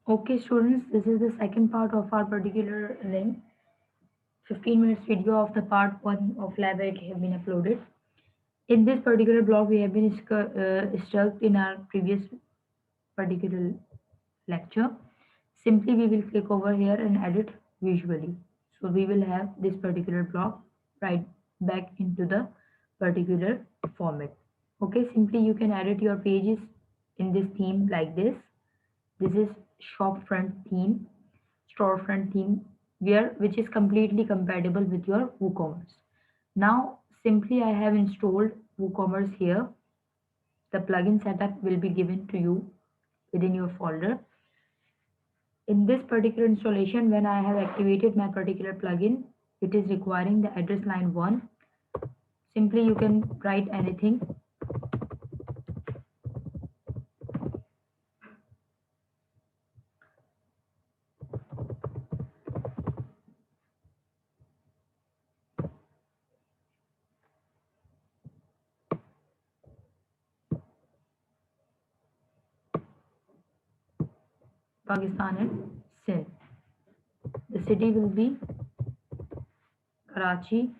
Okay, students, this is the second part of our particular link. 15 minutes video of the part 1 of lab 8 have been uploaded. In this particular blog, we have been stuck in our previous particular lecture. Simply, we will click over here and edit visually. So we will have this particular block right back into the particular format. Okay, simply you can edit your pages in this theme like this. This is shop front theme, storefront theme, which is completely compatible with your WooCommerce. Now, simply I have installed WooCommerce here. The plugin setup will be given to you within your folder. In this particular installation, when I have activated my particular plugin, it is requiring the address line 1. Simply you can write anything. Pakistan and Sindh. The city will be Karachi.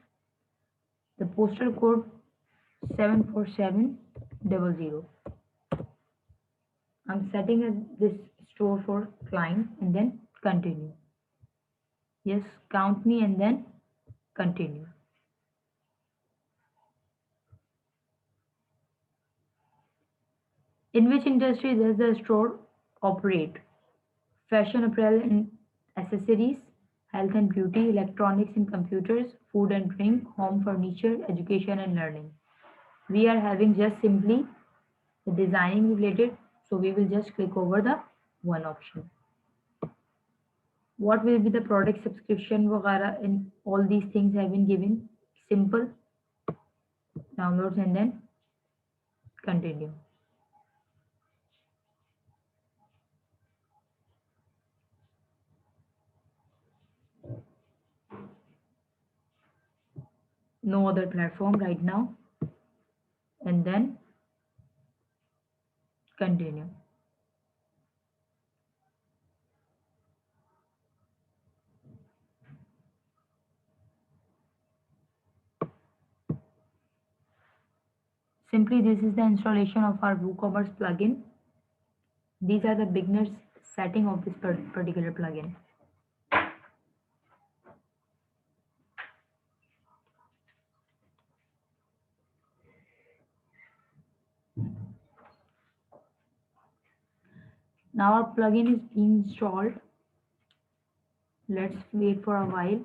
The postal code 74700. I'm setting this store for client and then continue. Yes, count me and then continue. In which industry does the store operate? Fashion apparel and accessories, health and beauty, electronics and computers, food and drink, home furniture, education and learning. We are having just simply the designing related, so we will just click over the one option. What will be the product subscription वगैरह and all these things have been given. Simple downloads and then continue. No other platform right now and then continue. Simply this is the installation of our WooCommerce plugin. These are the beginners setting of this particular plugin. Now our plugin is being installed. Let's wait for a while.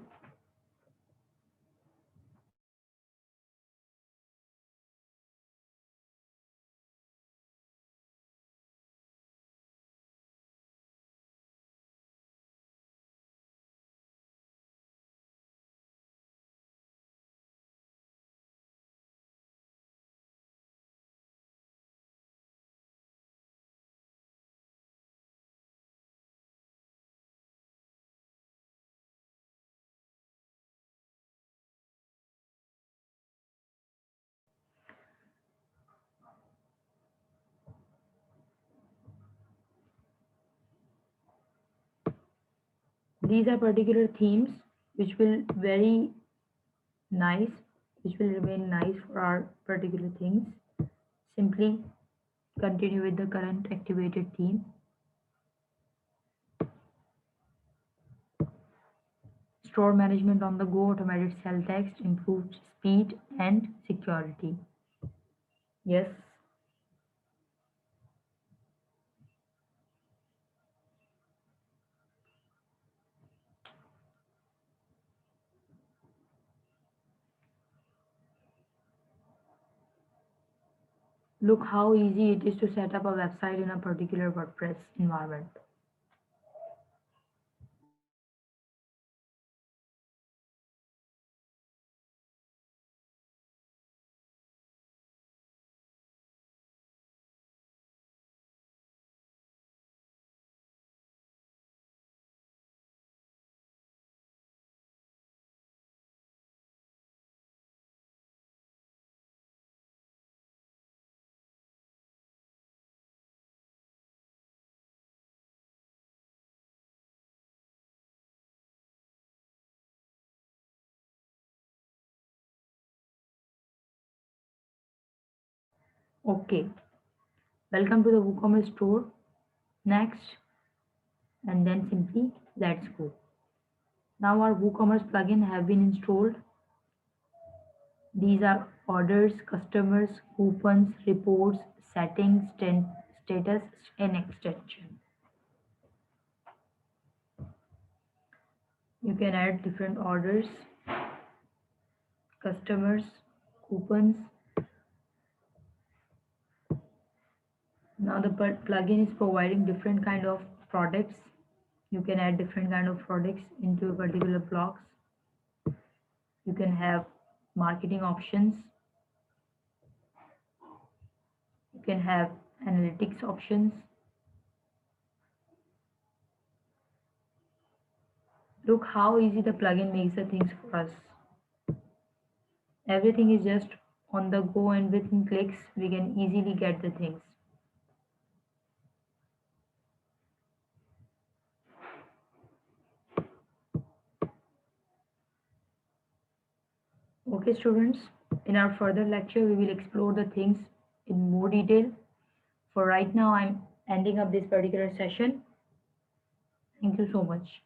These are particular themes which will very nice, which will remain nice for our particular things. Simply continue with the current activated theme. Store management on the go, automated cell text, improved speed and security. Yes. Look how easy it is to set up a website in a particular WordPress environment. Okay, welcome to the WooCommerce store. Next, and then simply let's go. Now our WooCommerce plugin have been installed. These are orders, customers, coupons, reports, settings, status, and extension. You can add different orders, customers, coupons. Now the plugin is providing different kind of products. You can add different kind of products into a particular blocks. You can have marketing options. You can have analytics options. Look how easy the plugin makes the things for us. Everything is just on the go, and within clicks we can easily get the things. Okay students, in our further lecture we will explore the things in more detail. For right now I'm ending up this particular session. Thank you so much.